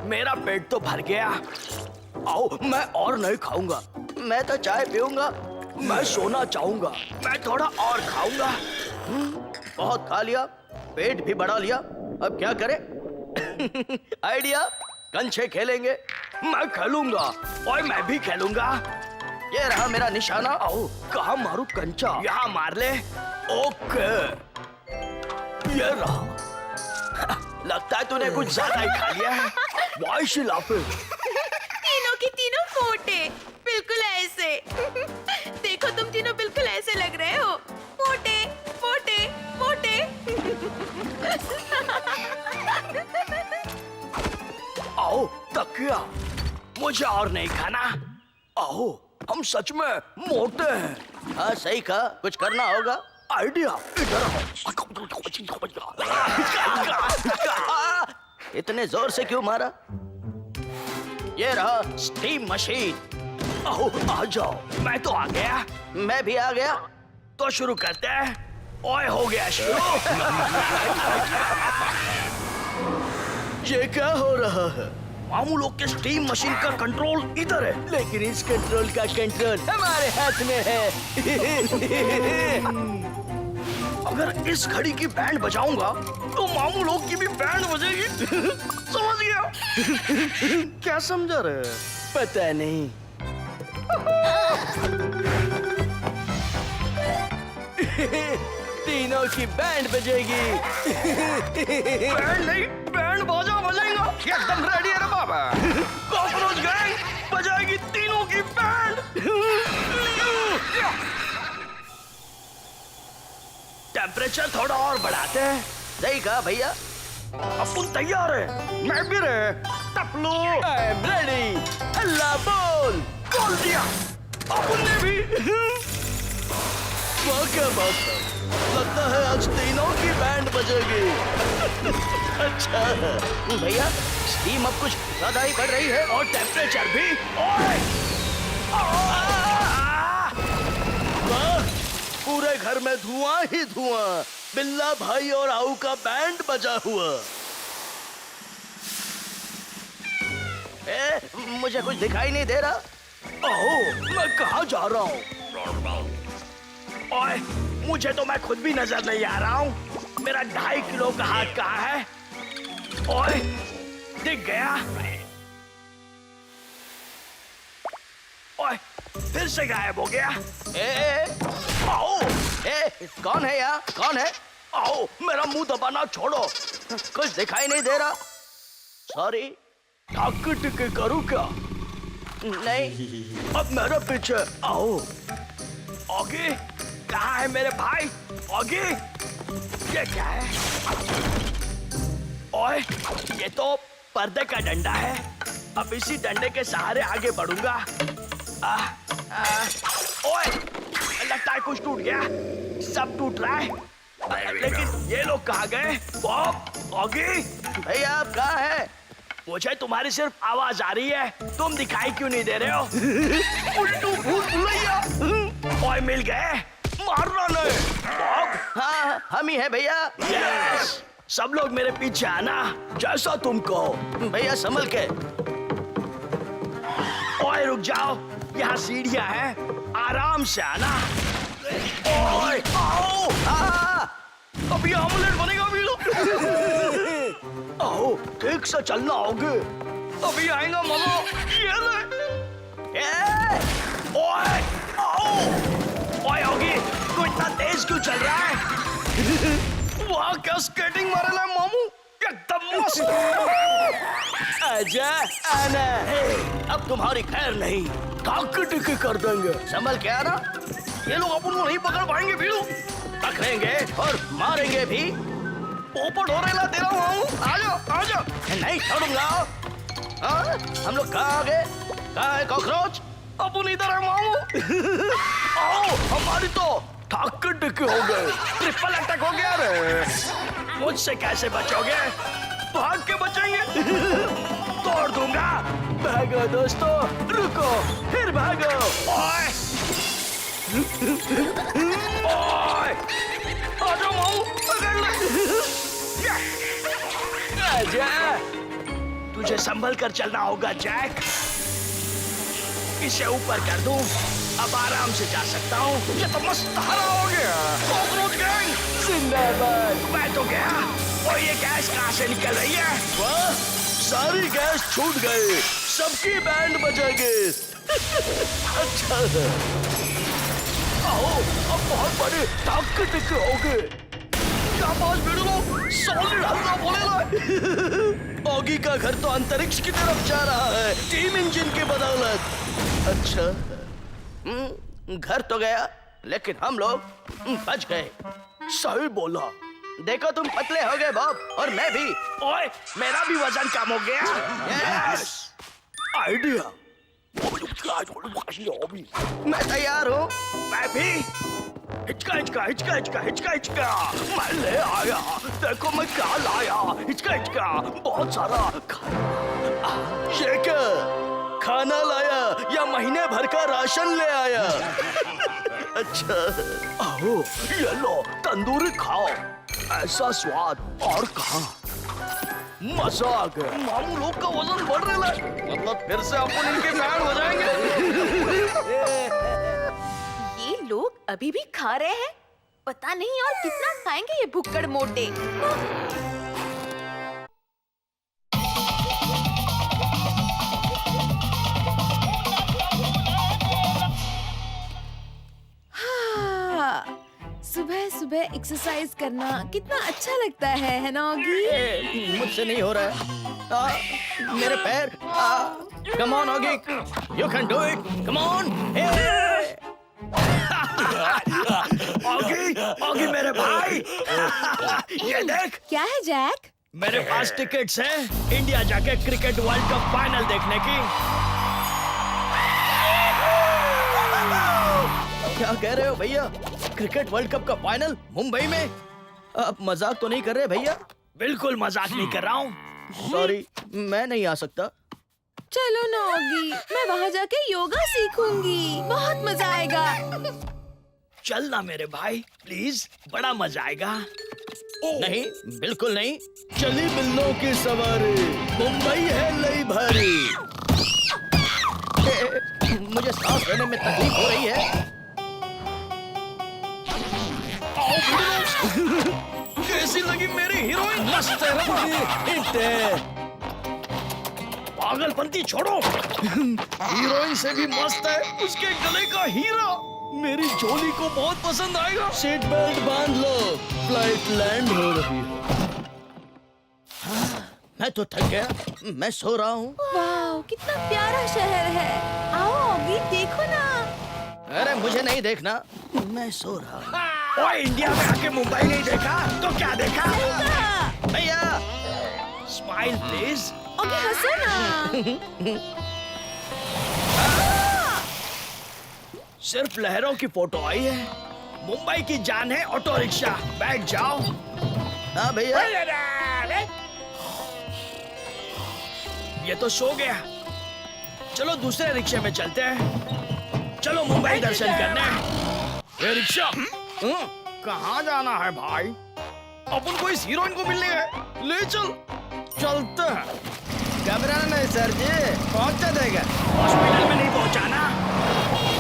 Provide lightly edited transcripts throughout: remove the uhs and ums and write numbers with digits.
मेरा पेट तो भर गया। आओ, मैं और नहीं खाऊंगा। मैं तो चाय पीऊंगा। मैं सोना चाहूंगा। मैं थोड़ा और खाऊंगा। बहुत खा लिया, पेट भी बढ़ा लिया। अब क्या करें? आइडिया, कंचे खेलेंगे। मैं खेलूंगा और मैं भी खेलूंगा। ये रहा मेरा निशाना। आओ, कहाँ मारू कंचा? यहाँ मार ले। ओके, ये रहा। लगता है तूने कुछ ज्यादा ही खा लिया है। Why is she laughing? तीनों की तीनों मोटे, बिल्कुल ऐसे। देखो तुम तीनों बिल्कुल ऐसे लग रहे हो, मोटे मोटे मोटे। आओ, तकिया, मुझे और नहीं खाना। आओ, हम सच में मोटे हैं। हाँ, सही कहा, कुछ करना होगा। आइडिया, इधर आओ। इतने जोर से क्यों मारा? ये रहा स्टीम मशीन। आओ, आ जाओ। मैं तो आ गया। मैं भी आ गया। तो शुरू करते हैं। ओए, हो गया शुरू। ये क्या हो रहा है? मामू लोग के स्टीम मशीन का कंट्रोल इधर है, लेकिन इस कंट्रोल का कंट्रोल हमारे हाथ में है। अगर इस घड़ी की बैंड बजाऊंगा तो मामू लोग की भी बैंड बजेगी। समझ गया? क्या समझा रहे? पता नहीं। तीनों की बैंड बजेगी। बैंड नहीं, बैंड बाजा बजेगा। एकदम रेडी है रे बाबा। कॉकरोच गैंग बजाएगी तीनों की बैंड। टेम्परेचर थोड़ा और बढ़ाते हैं। सही कहा भैया। अपन तैयार है। मैं भी रे। टपलू, आई एम रेडी। अल्लाह बोल दिया। अपन ने भी। वाह, क्या बात है। लगता है आज तीनों की बैंड बजेगी। अच्छा भैया, स्टीम अब कुछ ज्यादा ही बढ़ रही है और टेम्परेचर भी। पूरे घर में धुआं ही धुआं। बिल्ला भाई और आऊ का बैंड बजा हुआ। मुझे कुछ दिखाई नहीं दे रहा। ओह, मैं कहाँ जा रहा हूँ? ओए, मुझे तो मैं खुद भी नजर नहीं आ रहा हूँ। मेरा 2.5 किलो का हाथ कहाँ है? ओए, दिख गया। ओए, फिर से गायब हो गया। आओ, कौन है यहाँ? कौन है? आओ, मेरा मुंह दबाना छोड़ो। कुछ दिखाई नहीं दे रहा। सॉरी, टिक करूँ क्या? नहीं, अब मेरे पीछे आओ। आगे, कहाँ है मेरे भाई? आगे, ये क्या है? ओए, ये तो पर्दे का डंडा है। अब इसी डंडे के सहारे आगे बढ़ूंगा। ओए, लगता है कुछ टूट गया। सब टूट रहा है। लेकिन ये लोग कहाँ गए? बॉब, आगे, भैया आप कहाँ हैं? मुझे तुम्हारी सिर्फ आवाज आ रही है। तुम दिखाई क्यों नहीं दे रहे हो? उल्टू भूत भुलैया। ओए, मिल गए। मारना नहीं। बॉब, हाँ, हम ही हैं भैया। यस, सब लोग मेरे पीछे आना, जैसा तुम कहो। भैया संभल के। ओए, रुक जाओ, यहाँ सीढ़ियाँ हैं, आराम से आना। ओए, आओ, अभी आमलेट बनेगा भी। आओ, ठीक से चलना होगे। अभी आएगा मामा। ये ले। ओए, आओ। ओए होगी, तू इतना तेज क्यों चल रहा है? वाह, क्या स्केटिंग मारेला है मामू। एकदम मस्त। आजा, आना। अब तुम्हारी खैर नहीं। टिकी कर देंगे। संभल के आना। ये लोग अपन को नहीं पकड़ पाएंगे भीड़ू। पकड़ेंगे और मारेंगे भी। पोपट हो रहा तेरा मामू। आजा। नहीं छोड़ूंगा। हम लोग कहाँ आ गए? कहाँ है कॉकरोच? अपन इधर है मामू। आओ, हमारी तो टिकी हो गई। ट्रिपल अटैक हो गया रे। मुझसे कैसे बचोगे? भाग के बचेंगे। तोड़ दूंगा। भागो दोस्तों, रुको, फिर भागो। ओए, आजा मामू, पकड़ ले। आजा। मुझे संभल कर चलना होगा जैक। इसे ऊपर कर दूं, अब आराम से जा सकता हूँ। ये तो मस्त हरा हो गया। कॉकरोच गैंग जिंदाबाद। मैं तो गया। और ये गैस कहाँ से निकल रही है? वाह, सारी गैस छूट गई, सबकी बैंड बजेगी। अच्छा, आओ अब बहुत बड़े ताकत होगे। क्या बात भिड़ो, सॉलिड हल्का बोलेगा। ऑगी का घर तो अंतरिक्ष की तरफ जा रहा है, टीम इंजन की बदौलत। अच्छा, घर तो गया, लेकिन हम लोग बच गए। सही बोला। देखो तुम पतले हो गए बॉब, और मैं भी। ओए, मेरा भी वजन कम हो गया। Yes, idea. मैं तैयार हूँ। मैं भी। हिचका हिचका हिचका हिचका हिचका हिचका, मैं ले आया। देखो मैं क्या लाया। हिचका हिचका, बहुत सारा खाना। ये क्या? खाना लाया या महीने भर का राशन ले आया? अच्छा, आओ ये लो, तंदूरी खाओ। ऐसा स्वाद और कहाँ। मजा आ गया। मामू लोग का वजन बढ़ रहा है, मतलब फिर से अपन इनके फैन हो जाएंगे। ये लोग अभी भी खा रहे हैं। पता नहीं और कितना खाएंगे ये भुक्कड़ मोटे। सुबह सुबह एक्सरसाइज करना कितना अच्छा लगता है ना ऑगी? मुझसे नहीं हो रहा है। मेरे पैर। Come on Oggy, you can do it, come on. Oggy, Oggy मेरे भाई, ये देख। क्या है जैक? मेरे पास टिकट्स हैं इंडिया जाके क्रिकेट वर्ल्ड कप फाइनल देखने की। क्या कह रहे हो भैया? क्रिकेट वर्ल्ड कप का फाइनल मुंबई में? आप मजाक तो नहीं कर रहे भैया? बिल्कुल मजाक नहीं कर रहा हूँ। सॉरी, मैं नहीं आ सकता। चलो ना ऑगी, मैं वहाँ जाके योगा सीखूंगी, बहुत मजा आएगा। चल ना मेरे भाई, प्लीज, बड़ा मजा आएगा। नहीं, बिल्कुल नहीं। चली बिल्लों की सवारी, मुंबई है लई भारी। मुझे सांस लेने में तकलीफ हो रही है। कैसी लगी मेरी हीरोइन? मस्त है। पागलपंती छोड़ो। हीरोइन से भी मस्त है उसके गले का हीरा। मेरी झोली को बहुत पसंद आएगा। सीट बेल्ट बांध लो, फ्लाइट लैंड हो रही है। मैं तो थक गया, मैं सो रहा हूँ। वाह, कितना प्यारा शहर है। आओ ऑगी, देखो ना। अरे मुझे नहीं देखना, मैं सो रहा हूँ। ओए, इंडिया में आके मुंबई नहीं देखा तो क्या देखा? भैया, स्माइल प्लीज। ऑगी हंसो ना। सिर्फ लहरों की फोटो आई है। मुंबई की जान है ऑटो रिक्शा, बैठ जाओ। हाँ भैया। ये तो सो गया। चलो दूसरे रिक्शे में चलते हैं। चलो मुंबई दर्शन करने। ये रिक्शा कहाँ जाना है भाई? अपन को इस हीरोइन को मिलने गए। ले चल। चलते हैं। घबराना नहीं सर जी, पहुंचा देगा। हॉस्पिटल में नहीं पहुंचाना।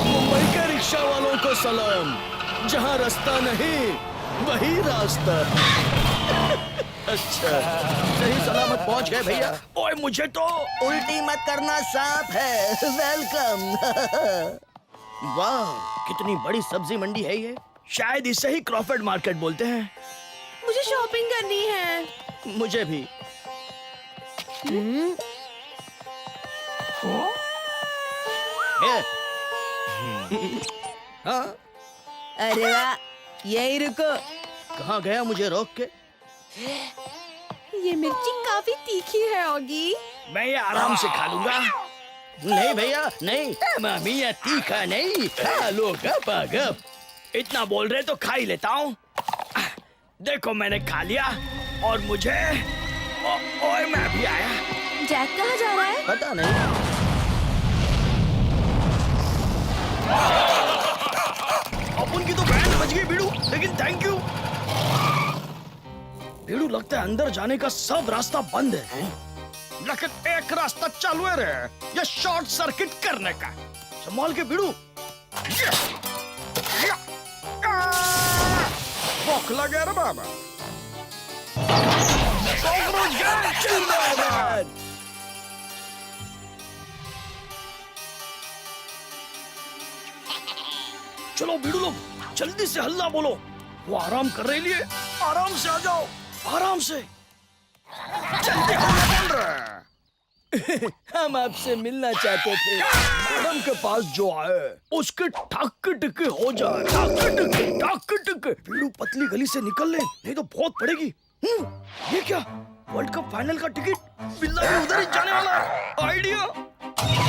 मुंबई के रिक्शा वालों को सलाम, जहाँ रास्ता नहीं वही रास्ता। अच्छा, सही सलामत पहुंच गए भैया। ओए, मुझे तो उल्टी मत करना, सांप है। वेलकम। वाह, कितनी बड़ी सब्जी मंडी है ये। शायद इसे ही क्रॉफर्ड मार्केट बोलते हैं। मुझे शॉपिंग करनी है। मुझे भी। हाँ? अरे वाह, यही रुको। कहाँ गया मुझे रोक के? ये मिर्ची काफी तीखी है ऑगी। मैं ये आराम से खा लूंगा। नहीं भैया, नहीं। मामी, ये तीखा नहीं। खा लो गप। इतना बोल रहे तो खा ही लेता हूँ। देखो मैंने खा लिया और मुझे ओए, मैं भी आया। जैक कहाँ जा रहा है? पता नहीं। अपन की तो बैंड बज गई बीड़ू, लेकिन थैंक यू। बीड़ू, लगता है अंदर जाने का सब रास्ता बंद है। लेकिन एक रास्ता चालू है रे, ये शॉर्ट सर्किट करने का। संभाल के भिड़ू। भूख लगे रे बाबा। कॉकरोच गैंग जिंदाबाद। चलो भिड़ू लोग, जल्दी से हल्ला बोलो। वो आराम कर रहे लिए, आराम से आ जाओ, आराम से। जल्दी हल्ला बोल रहे। हम आपसे मिलना चाहते थे। मैडम के पास जो आए उसके ठक टिक हो जाए। ठक टिक। भिड़ू पतली गली से निकल ले, नहीं तो बहुत पड़ेगी। ये क्या, वर्ल्ड कप फाइनल का टिकट? बिल्ला भी उधर ही जाने वाला है। आइडिया,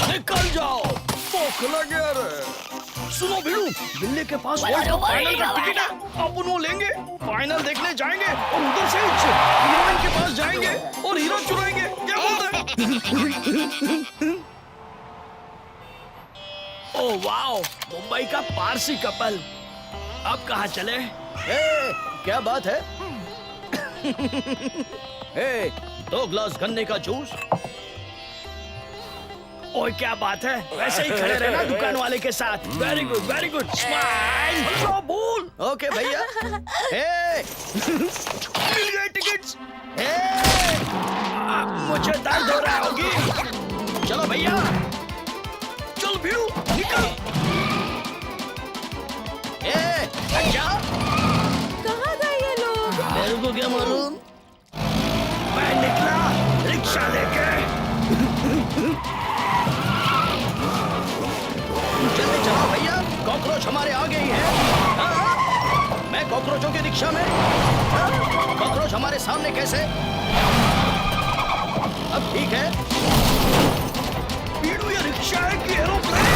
निकल जाओ, भूख लगे रे। सुनो भिड़ू, बिल्ले के पास वर्ल्ड कप फाइनल का टिकट है। अपन वो लेंगे, फाइनल देखने जाएंगे और उधर से हीरोइन के पास जाएंगे और हीरो चुराएंगे। क्या बोल रहे? ओह वाओ, मुंबई का पारसी कपल। अब कहाँ चले? क्या बात है? हे, 2 ग्लास गन्ने का जूस। ओए क्या बात है, वैसे ही खड़े रहना दुकान वाले के साथ। Very good smile. बोल। ओके भैया। मिल गए टिकट्स। मुझे दर्द हो रहा होगी। चलो भैया, चल भिड़ू निकल। अच्छा, कहाँ गए ये लोग? मेरे को क्या मालूम। मैं निकला रिक्शा लेके। जल्दी चलो भैया, कॉकरोच हमारे आगे ही है। मैं कॉकरोचों के रिक्शा में। कॉकरोच हमारे सामने कैसे? अब ठीक है। भिड़ू, ये रिक्शा है कि एरोप्लेन?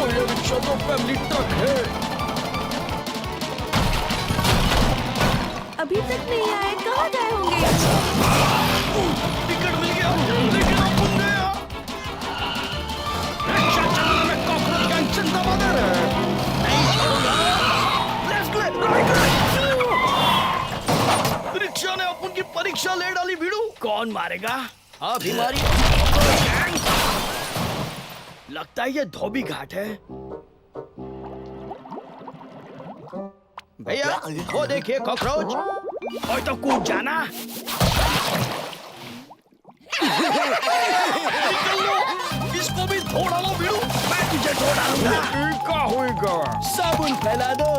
ये रिक्शा तो फैमिली ट्रक है। अभी तक नहीं आए, कहाँ गए होंगे? टिकट मिल गया, लेकिन अब बन गया। रिक्शा चलाने में कॉकरोच गैंग जिंदाबाद है। नहीं छोड़ूंगा। Left right. रिक्शा ने अपन की परीक्षा ले डाली। भिड़ू, कौन मारेगा? हाँ भी मारी। लगता है ये धोबी घाट है। भैया वो देखिए कॉकरोच। और तो कूद जाना। निकल लो, इसको भी धो डालो भिड़ू। मैं तुझे धो डालूंगा। क्या होएगा? साबुन फैला दो।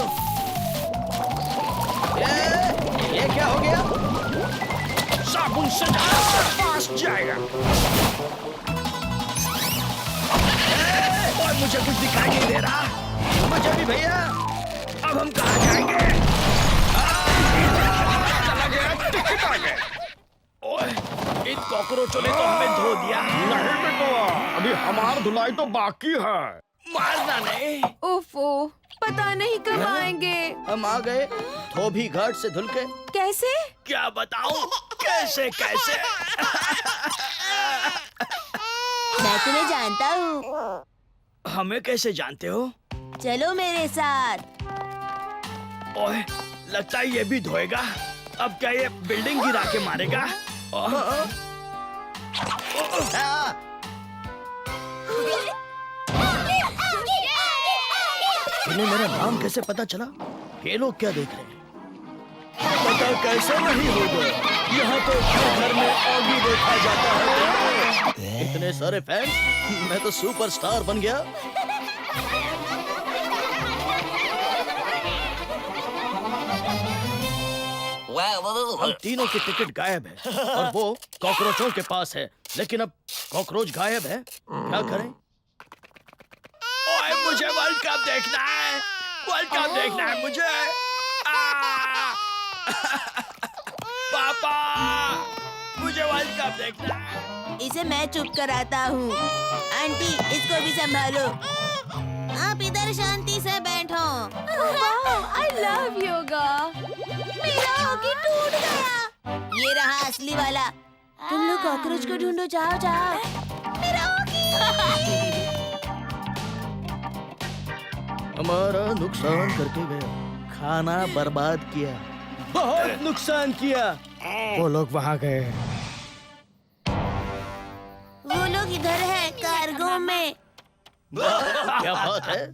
ये क्या हो गया? साबुन से पास जाएगा। और मुझे कुछ दिखाई नहीं दे रहा। मुझे भी भैया। अब हम कहाँ जाएंगे? चला गया, टिकट आ गए। ओए, इन कॉकरोचों ने तो हमें धो दिया। नहीं बेटा, अभी हमारी धुलाई तो बाकी है। मारना नहीं। ओफो, पता नहीं कब आएंगे। हम आ गए धोबी घाट से धुल के। कैसे? क्या बताऊं? कैसे कैसे? मैं तुम्हें जानता हूँ। हमें कैसे जानते हो? चलो मेरे साथ। ओए, लगता है ये भी धोएगा। अब क्या ये बिल्डिंग गिरा के मारेगा? इन्हें मेरा नाम कैसे पता चला? ये लोग क्या देख रहे हैं? पता कैसे नहीं होगा? यहाँ तो घर में आगे देखा जाता है। इतने सारे फैंस, मैं तो सुपरस्टार बन गया। हम तीनों की टिकट गायब है और वो कॉकरोचों के पास है। लेकिन अब कॉकरोच गायब है, क्या करें? ओए, मुझे वर्ल्ड कप देखना है। वर्ल्ड कप देखना है मुझे। पापा, मुझे वर्ल्ड कप देखना है। इसे मैं चुप कराता हूँ। आंटी, इसको भी संभालो। आप इधर शांति से बैठो। I love yoga. मेरा हॉकी टूट गया। ये रहा असली वाला। तुम लोग कॉकरोच को ढूंढो, जाओ जाओ। मेरा हॉकी। हमारा नुकसान करके गया, खाना बर्बाद किया, बहुत नुकसान किया। वो लोग वहाँ गए। वो लोग इधर है कार्गो में। क्या बात है?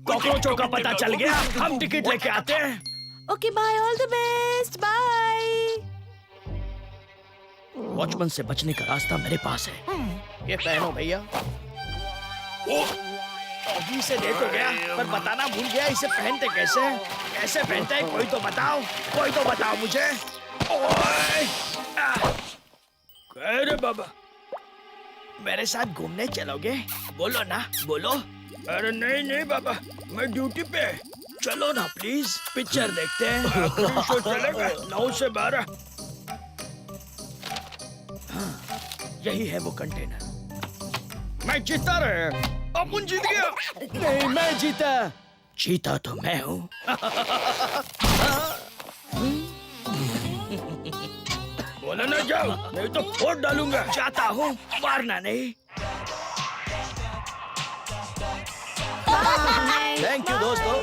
कॉकरोचों का पता चल गया, हम टिकट लेके आते हैं। Okay bye, all the best, bye. Watchman से बचने का रास्ता मेरे पास है। ये पहनो भैया। अभी से दे तो गया, पर बताना भूल गया इसे पहनते कैसे हैं? कैसे पहनते हैं? कोई तो बताओ, कोई तो बताओ मुझे। ओए! अरे बाबा, मेरे साथ घूमने चलोगे? बोलो ना, बोलो। अरे नहीं नहीं बाबा, मैं ड्यूटी पे। चलो ना प्लीज, पिक्चर देखते हैं। शो चलेगा 9 से 12। हाँ, यही है वो कंटेनर। मैं जीता रहे, अपन जीत गया। नहीं, मैं जीता। जीता तो मैं हूँ। बोला ना जाओ, नहीं तो फोड़ डालूंगा। जाता हूँ, मारना नहीं। थैंक यू दोस्तों।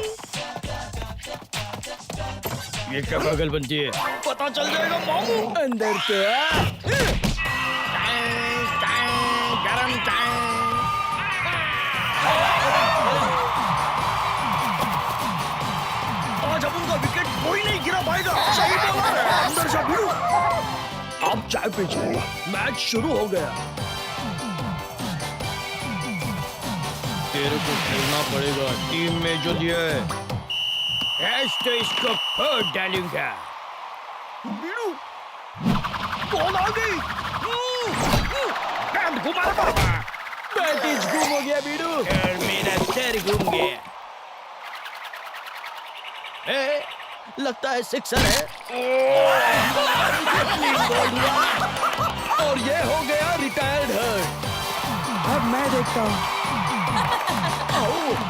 ये क्या पागल बनती है? पता चल जाएगा मामू। अंदर तो आ। गरम चाय। आज अब उनका विकेट कोई नहीं गिरा पाएगा। सही बोला है। अंदर से भिड़ो। अब चाय पीजिए, मैच शुरू हो गया। तेरे को खेलना पड़ेगा टीम में जो दिया है। ऐश तो इसको फोड़ डालूंगा। बीड़ू, बॉल आ गई। बैट घुमा बाबा। बैटिज गुम हो गया बीड़ू। और मेरा सर घूम गया। ए, लगता है सिक्सर है। और ये हो गया रिटायर्ड हर्ट। अब मैं देखता हूँ।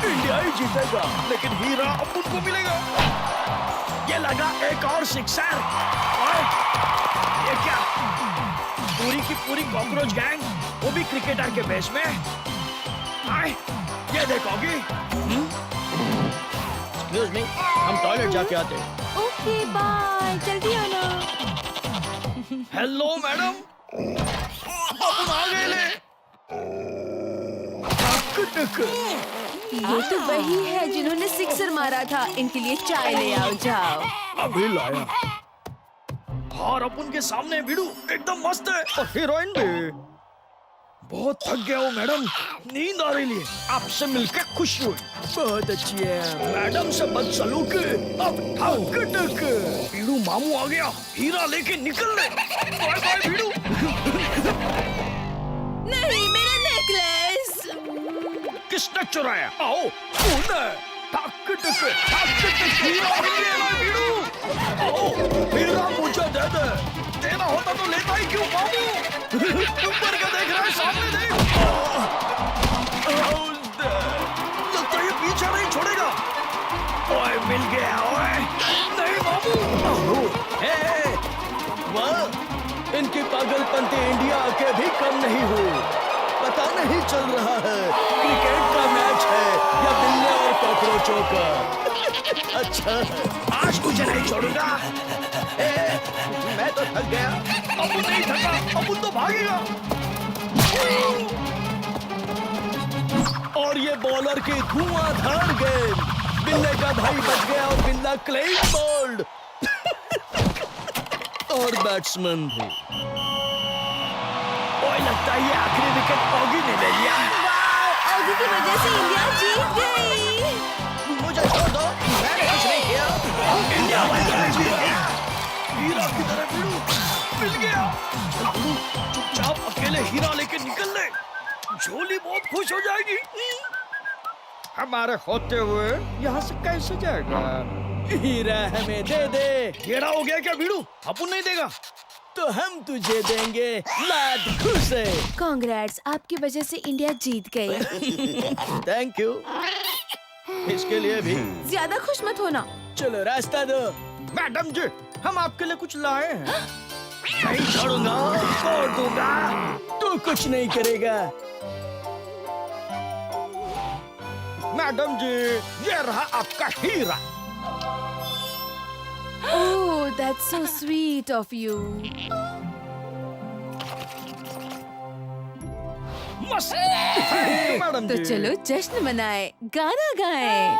इंडिया ही जीतेगा, लेकिन हीरा अपन को मिलेगा। ये लगा एक और सिक्सर। ये क्या? पूरी की पूरी कॉकरोच गैंग, वो भी क्रिकेटर के बेस में। ये देखोगी? एक्सक्यूज मी, हम टॉयलेट जाके आते हैं। ओके बाय, जल्दी आना। हेलो मैडम, अपन आ गए ले। ये तो वही है जिन्होंने सिक्सर मारा था। इनके लिए चाय ले आओ, जाओ। अभी लाया। हार अपन के सामने भिड़ू एकदम मस्त है, और हीरोइन भी। बहुत थक गया हूँ मैडम, नींद आ रही है। आपसे मिलकर खुशी हुई। बहुत अच्छी है मैडम से बदसलूक। अब ठक भिड़ू मामू आ गया, हीरा लेके निकल ले। बाय बाय भिड़ू। नहीं, मेरा नेकलेस। किसने चुराया? आओ, कौन है? हीरा भिड़ू। आओ, हीरा मुझे दे दे। देना होता तो लेता ही क्यों मामू? ऊपर का देख रहा है, सामने देख। लगता है ये पीछे नहीं छोड़ेगा। ओए मिल गया। ओए नहीं मामू। वाह, इनकी पागलपंती इंडिया के भी कम नहीं हुई। पता नहीं चल रहा है क्रिकेट का मैच है या बिल्ले और कॉकरोचों का। अच्छा, आज मुझे नहीं छोड़ूंगा। मैं तो थक गया। अपुन नहीं थका, अपुन तो भागेगा। और ये बॉलर की धुआंधार गेंद। बिल्ले का भाई बच गया और बिल्ला क्लीन बोल्ड। और बैट्समैन भी। ओए लगता है ये आखिरी विकेट ऑगी ने ले लिया। ऑगी की वजह से इंडिया जीत गई। मुझे छोड़ दो, मैंने कुछ नहीं किया। इंडिया जीत गया। हीरा की तरह भिड़ू मिल गया। चुपचाप अकेले हीरा लेके निकल ले, झोली बहुत खुश हो जाएगी। हमारे होते हुए यहाँ से कैसे जाएगा? हीरा हमें दे दे। टेढ़ा हो गया क्या भिड़ू? अपन नहीं देगा तो हम तुझे देंगे। लाड खुश है। कांग्रेट्स, आपकी वजह से इंडिया जीत गई। Thank you. इसके लिए भी ज्यादा खुश मत होना। चलो रास्ता दो। मैडम जी, हम आपके लिए कुछ लाए हैं। नहीं छोड़ूंगा, तोड़ दूंगा। तू कुछ नहीं करेगा। मैडम जी, ये रहा आपका हीरा। Oh, that's so sweet of you. मस्त मैडम तो जी। चलो जश्न मनाए, गाना गाएं।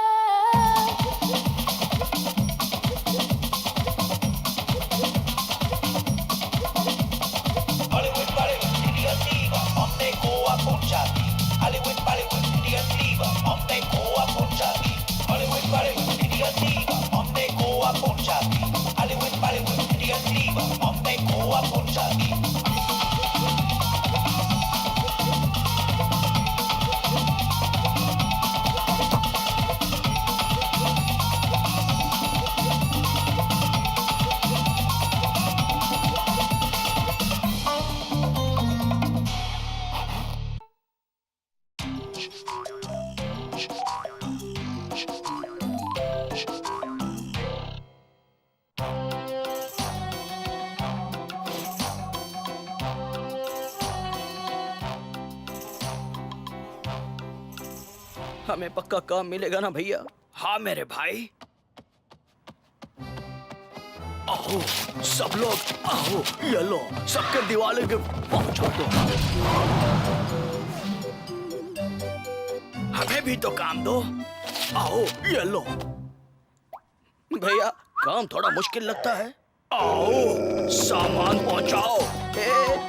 हमें पक्का काम मिलेगा ना भैया? हाँ मेरे भाई। आओ सब लोग आओ, ये लो सबके दिवाली के पहुंचा दो। हमें भी तो काम दो। आओ ये लो। भैया काम थोड़ा मुश्किल लगता है। आओ सामान पहुंचाओ।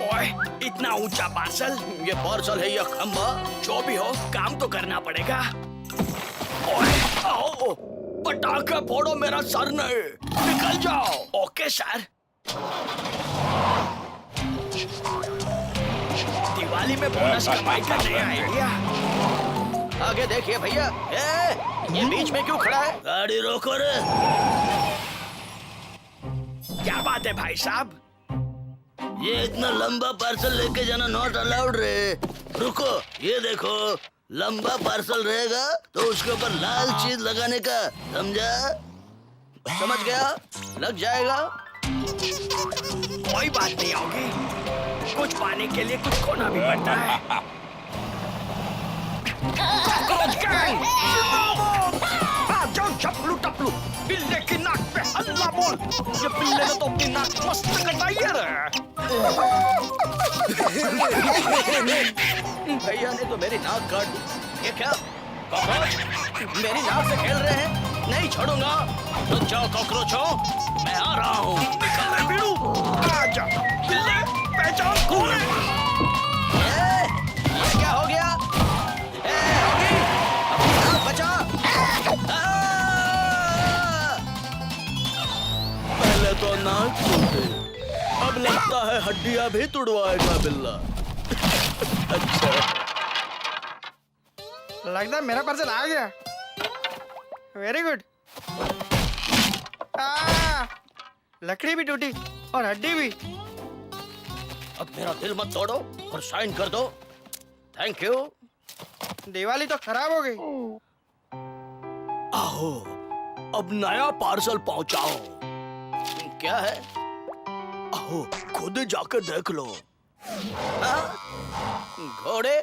ओए इतना ऊंचा पार्सल, ये पार्सल है या खंबा, जो भी हो काम तो करना पड़ेगा। ओए आओ पटाखा फोड़ो, मेरा सर नहीं, निकल जाओ। Okay sir. दिवाली में बोनस कमाई का नया आइडिया। आगे देखिए भैया। ये बीच में क्यों खड़ा है? गाड़ी रोको रे। क्या बात है भाई साहब? ये इतना लंबा पार्सल लेके जाना नॉट अलाउड रे। रुको, ये देखो लंबा पार्सल रहेगा तो उसके ऊपर लाल चीज लगाने का, समझा? समझ गया? लग जाएगा। कोई बात नहीं होगी, कुछ पाने के लिए कुछ खोना भी पड़ता है। कॉकरोच गैंग, जिंदाबाद! जाओ चपलू टपलू, बिल्ले की नाक पे हल्ला बोल। ये बिल्ले ने तो अपनी नाक मस्त कटाई है। भैया ने तो मेरी नाक काट दी। ये क्या कॉकरोच मेरी नाक से खेल रहे हैं? नहीं छोड़ूंगा। रुक जाओ कॉकरोचों, मैं आ रहा हूँ। निकल रे बीड़ू, आजा। बिल्ले पहचान कौन है? ये क्या हो गया? हॉगी, अपनी नाक बचा। पहले तो नाक टूटे, अब लगता है हड्डियां भी तुड़वाएगा बिल्ला। अच्छा लगता है मेरा पार्सल आ गया। Very good. लकड़ी भी टूटी और हड्डी भी। अब मेरा दिल मत तोड़ो और साइन कर दो। Thank you. दिवाली तो खराब हो गई। आओ अब नया पार्सल पहुंचाओ। क्या है? आओ खुद जाकर देख लो। घोड़े?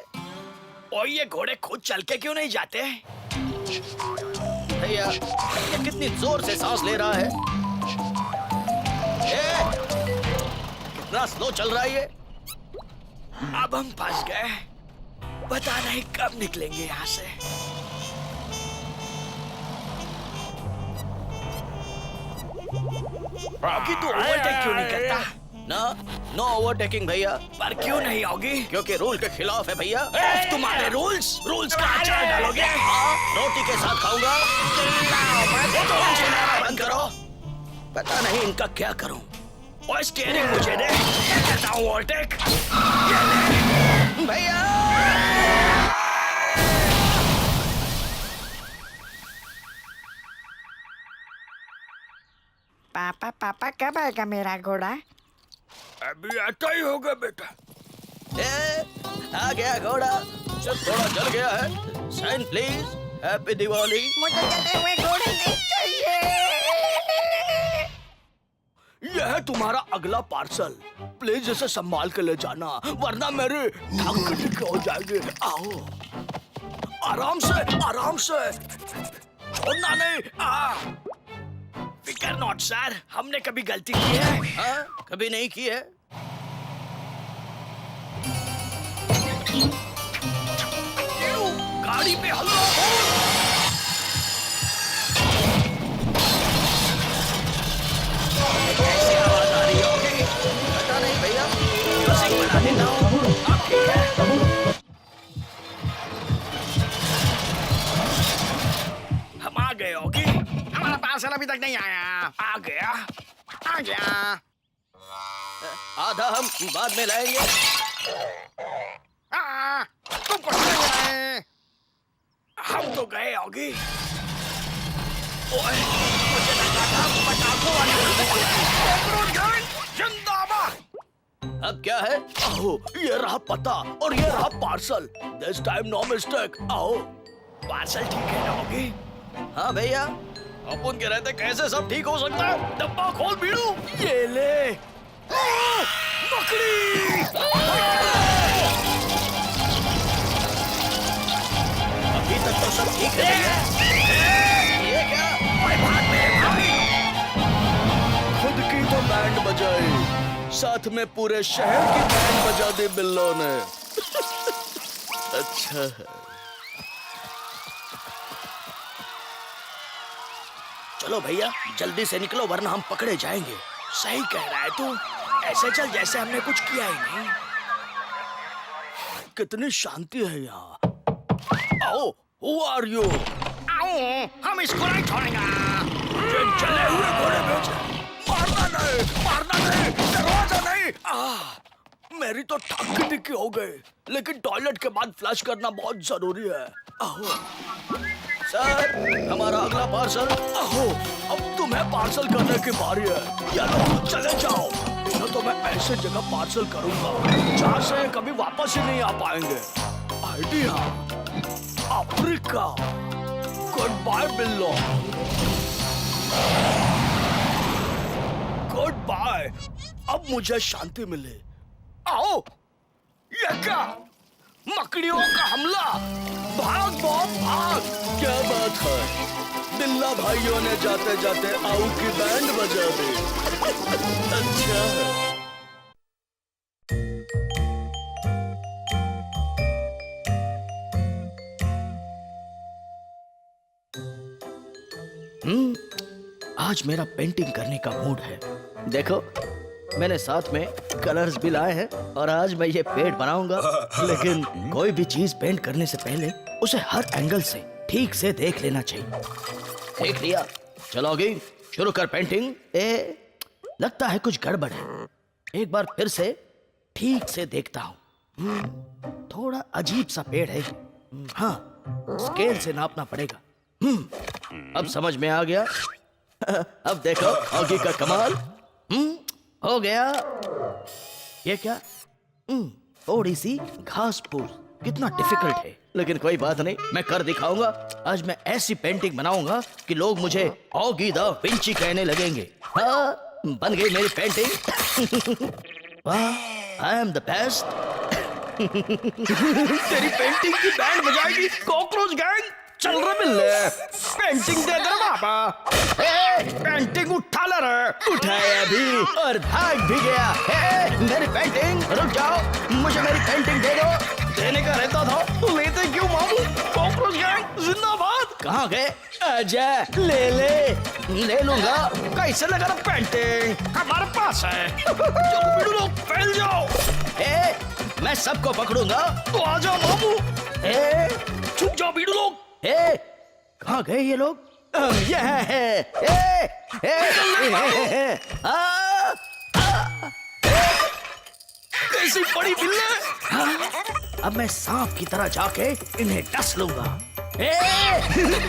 और ये घोड़े खुद चल के क्यों नहीं जाते? भैया ये कितनी जोर से सांस ले रहा है। कितना स्लो चल रहा है ये। अब हम फंस गए, पता नहीं कब निकलेंगे यहाँ से। बाकी तो ओवरटेक क्यों नहीं करता? ना, नो ओवरटेकिंग भैया। पर क्यों नहीं होगी? क्योंकि रूल के खिलाफ है भैया। तुम्हारे रूल्स का अचार डालोगे? हाँ, रोटी के साथ खाऊंगा। बंद करो। पता नहीं इनका क्या करूं। और स्टीयरिंग मुझे दे, मैं करता हूं ओवरटेक। भैया पापा पापा कब आएगा मेरा घोड़ा? अभी आता ही होगा बेटा। आ गया घोड़ा, सिर्फ थोड़ा जल गया है। Sign please. हैप्पी दिवाली। मुझे जलते हुए घोड़े नहीं चाहिए। यह है तुम्हारा अगला पार्सल। प्लीज इसे संभाल के ले जाना, वरना मेरे टांग टिके हो जाएंगे। आओ आराम से, आराम से, छोड़ना नहीं। कर नॉट सर, हमने कभी गलती की है? हाँ, कभी नहीं की है। गाड़ी पे हल्ला हो। कैसी आवाज आ रही होगी? पता नहीं भैया, म्यूजिक बना देता हूँ। अब ठीक है। हम आ गए होगी। हमारा पार्सल अभी तक नहीं आया। आ गया। आ गया। आधा हम बाद में लाएंगे। तुम कुछ नहीं आए। हम तो गए होगी। ओए, मुझे लगा था पटाखों वाला। जिंदाबाद। अब क्या है? आओ, ये रहा पता और ये रहा parcel. This time no mistake. आओ, पार्सल ठीक है ना होगी? हाँ भैया, अपन के रहते कैसे सब ठीक हो सकता है? डब्बा खोल बीड़ू। ये ले। मकड़ी। अभी तक तो सब ठीक है। ये क्या? ओए भाग मेरे भाई। खुद की तो बैंड बजाई, साथ में पूरे शहर की बैंड बजा दी बिल्लों ने। अच्छा है। चलो भैया, जल्दी से निकलो वरना हम पकड़े जाएंगे। सही कह रहा है तू। ऐसे चल जैसे हमने कुछ किया ही नहीं। कितनी शांति है यहाँ। आओ, who are you? आओ, हम इसको नहीं छोड़ेंगे। ये जले हुए घोड़े बेचे। मारना नहीं, दरवाजा नहीं। मेरी तो टक्की टिक्की हो गई, लेकिन टॉयलेट के बाद फ्लश करना बहुत जरूरी है। आओ सर, हमारा अगला पार्सल। आओ, अब तुम्हें पार्सल करने की बारी है। या लो, चले जाओ। इन्हें तो मैं ऐसे जगह पार्सल करूंगा जहाँ से कभी वापस ही नहीं आ पाएंगे। Idea, Africa. Good bye Billo. Good bye. अब मुझे शांति मिले। आओ, ये क्या? मकड़ियों का हमला। भाग बॉब भाग। क्या बात है? बिल्ला भाइयों ने जाते जाते आऊ की बैंड बजा दी। अच्छा है। आज मेरा पेंटिंग करने का मूड है। देखो, मैंने साथ में कलर्स भी लाए हैं और आज मैं ये पेड़ बनाऊंगा। लेकिन कोई भी चीज पेंट करने से पहले उसे हर एंगल से ठीक से देख लेना चाहिए। देख लिया? चलोगी? शुरू कर पेंटिंग। लगता है कुछ गड़बड़ है। एक बार फिर से ठीक से देखता हूँ। थोड़ा अजीब सा पेड़ है। हाँ, स्केल से नापना पड़ेगा। अब समझ में आ गया। अब देखो ऑगी का कमाल। हो गया। ये क्या? थोड़ी सी घास फूस। कितना डिफिकल्ट है, लेकिन कोई बात नहीं, मैं कर दिखाऊंगा। आज मैं ऐसी पेंटिंग बनाऊंगा कि लोग मुझे ऑगी द विंची कहने लगेंगे। हाँ, बन गई मेरी पेंटिंग। वाह, आई एम द बेस्ट। तेरी पेंटिंग की बैंड बजाएगी कॉकरोच गैंग। चल रहे मिले, पेंटिंग दे दे बाबा। पेंटिंग उठा ले रे। उठाया भी और भाग भी गया। मेरी पेंटिंग, रुक जाओ, मुझे मेरी पेंटिंग दे दो। देने का रहता था, लेते क्यों मामू? कॉकरोच गैंग जिंदाबाद। कहाँ गए? आजा, ले लूंगा। कैसे लगा ना पेंटिंग? हमारे पास है। चलो लोग फैल जाओ। मैं सबको पकड़ूंगा। तो आ जाओ मामू। छुप जाओ बीड़ू लोग। कहाँ गए ये लोग? ये है। कैसी बड़ी बिल्ले। अब मैं सांप की तरह जाके इन्हें डस लूंगा।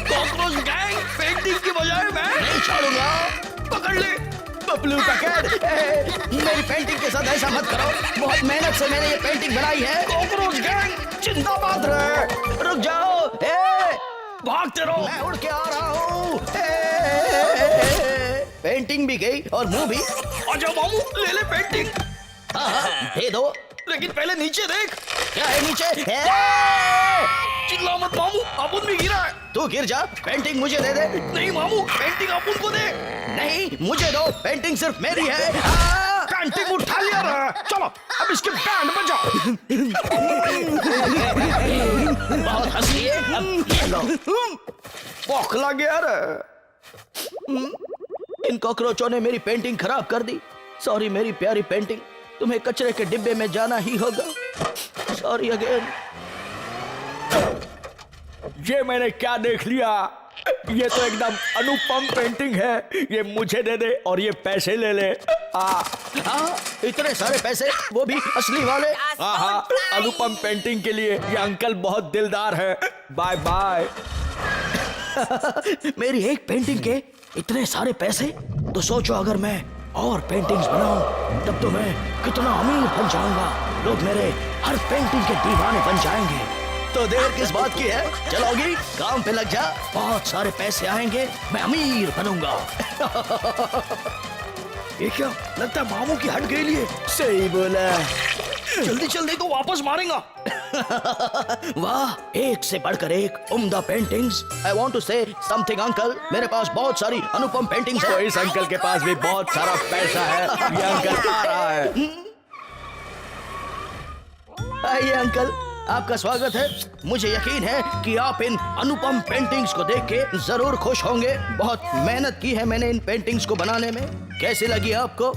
कॉकरोच गैंग, पेंटिंग की बजाय मैं नहीं छोड़ूंगा। पकड़ ले बबलू पकड़। मेरी पेंटिंग के साथ ऐसा मत करो। बहुत मेहनत से मैंने ये पेंटिंग बनाई है। कॉकरोच गैंग जिंदाबाद रहे। रुक जाओ। भागते रहो, मैं उड़ के आ रहा हूँ। पेंटिंग भी गई और मुंह भी। आजा मामू, ले ले पेंटिंग। हाँ, दे दो, लेकिन पहले नीचे देख। क्या है नीचे? चिल्ला मत मामू, अपन भी गिरा है। तू तू गिर जा, पेंटिंग मुझे दे दे। नहीं मामू, पेंटिंग अपन को दे। नहीं मुझे दो, पेंटिंग सिर्फ मेरी है। पेंटिंग उठा लिया रे। चलो अब इसके बैंड बजाओ। बहुत हंस लिए, अब ये लो। बौखला गया रे। इन कॉकरोचों ने मेरी पेंटिंग खराब कर दी। सॉरी मेरी प्यारी पेंटिंग, तुम्हें कचरे के डिब्बे में जाना ही होगा। Sorry again. ये मैंने क्या देख लिया, ये तो एकदम अनुपम पेंटिंग है। ये मुझे दे दे और ये पैसे ले ले। हाँ, इतने सारे पैसे, वो भी असली वाले। हाँ, अनुपम पेंटिंग के लिए ये अंकल बहुत दिलदार है। Bye bye. मेरी एक पेंटिंग के इतने सारे पैसे, तो सोचो अगर मैं और पेंटिंग्स बनाऊं तब तो मैं कितना अमीर बन जाऊंगा। लोग मेरे हर पेंटिंग के दीवाने बन जाएंगे। तो देर किस बात की है, चलोगी? काम पे लग जा, बहुत सारे पैसे आएंगे, मैं अमीर बनूंगा। ये क्या लगता है मामू की हट गई लिए। सही बोला, जल्दी जल्दी तो वापस मारेगा। वाह, एक से बढ़कर एक उम्दा paintings. I want to say something uncle, मेरे पास बहुत सारी अनुपम पेंटिंग्स तो है। इस अंकल के पास भी बहुत सारा पैसा है। ये अंकल आ रहा है। आइए अंकल, आपका स्वागत है। मुझे यकीन है कि आप इन अनुपम पेंटिंग्स को देख के जरूर खुश होंगे। बहुत मेहनत की है मैंने इन पेंटिंग्स को बनाने में। कैसी लगी आपको?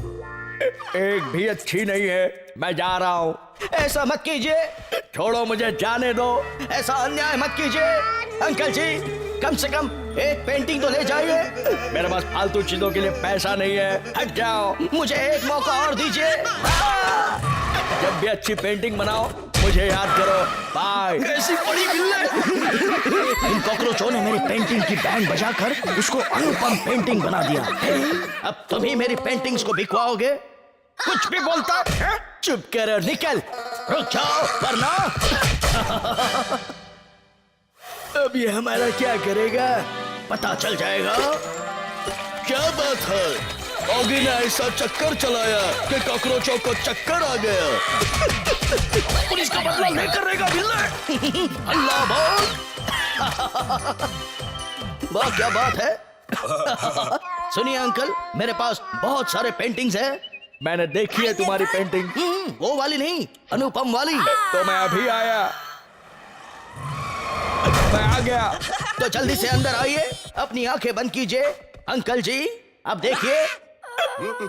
एक भी अच्छी नहीं है। मैं जा रहा हूँ। ऐसा मत कीजिए, छोड़ो, मुझे जाने दो। ऐसा अन्याय मत कीजिए। अंकल जी, कम से कम एक पेंटिंग तो ले जाइए। मेरे पास फालतू चीजों के लिए पैसा नहीं है। हट जाओ। मुझे एक मौका और दीजिए। जब भी अच्छी पेंटिंग बनाओ मुझे याद करो। बाय। ऐसी बड़ी बिल्ले। इन कॉकरोचों ने मेरी पेंटिंग की बैंड बजाकर उसको अनुपम पेंटिंग बना दिया। अब तुम ही मेरी पेंटिंग्स को बिकवाओगे? कुछ भी बोलता है? चुप करो, निकल। रुक जाओ वरना। अब ये हमारा क्या करेगा, पता चल जाएगा। क्या बात है, ऑगी ने ऐसा चक्कर चलाया कि कॉकरोचों को चक्कर आ गया। पुलिस का बदला लेकर रहेगा बिल्ले। अल्लाह बोल। वाह क्या बात है। सुनिए अंकल, मेरे पास बहुत सारे पेंटिंग्स हैं। मैंने देखी है तुम्हारी पेंटिंग। वो वाली नहीं, अनुपम वाली। तो मैं अभी आया। मैं आ गया। तो जल्दी से अंदर आइए, अपनी आंखें बंद कीजिए। अंकल जी, अब देखिए।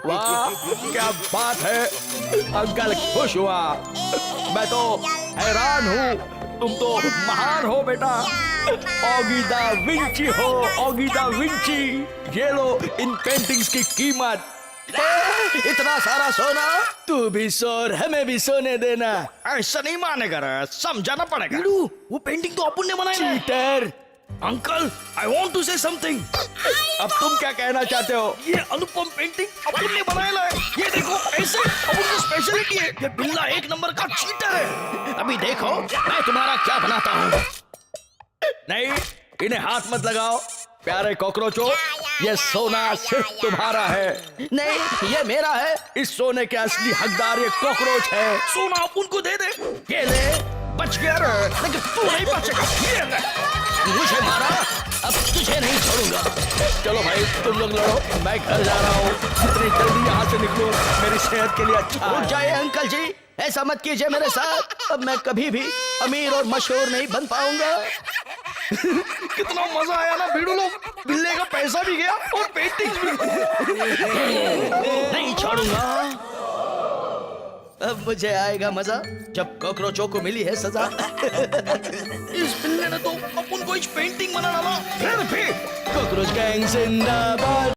वाह क्या बात है। अंकल खुश हुआ। मैं तो हैरान हूँ। तुम तो महान हो बेटा। ऑगी दा विंची हो, ऑगी दा विंची। ये लो इन पेंटिंग्स की कीमत। इतना सारा सोना, तू भी सोर, हमें भी सोने देना। ऐसा नहीं मानेगा रे, समझाना पड़ेगा। वो पेंटिंग तो अपन ने बनाई है। Cheater. Uncle, I want to say something. अब तुम क्या कहना चाहते हो? ये अनुपम पेंटिंग अपन ने बनाया है। ये देखो, ऐसे अपन की स्पेशलिटी है। ये बिल्ला एक नंबर का चीटर है। अभी देखो मैं तुम्हारा क्या बनाता हूँ। नहीं, इन्हें हाथ मत लगाओ। प्यारे कॉकरोचों, ये सोना सिर्फ तुम्हारा है। नहीं, ये मेरा है। इस सोने के असली हकदार ये कॉकरोच है। सोना अपन को दे दे। ये ले, बच गया रे। लेकिन तू नहीं बचेगा। ये ले, मुझे मारा, अब तुझे नहीं छोड़ूंगा। चलो भाई, तुम लोग लड़ो, मैं घर जा रहा हूँ। जितनी जल्दी यहाँ से निकलो मेरी सेहत के लिए अच्छा रुक है। जाइए अंकल जी, ऐसा मत कीजिए मेरे साथ। अब मैं कभी भी अमीर और मशहूर नहीं बन पाऊंगा। कितना मजा आया ना भिड़ू लोग। बिल्ले का पैसा भी गया और पेंटिंग्स भी। नहीं छोड़ूंगा। अब मुझे आएगा मजा जब कॉकरोचों को मिली है सजा। इस बिल्ले ने तो अपन को इस पेंटिंग बना डाला। फिर भी कॉकरोच गैंग जिंदाबाद।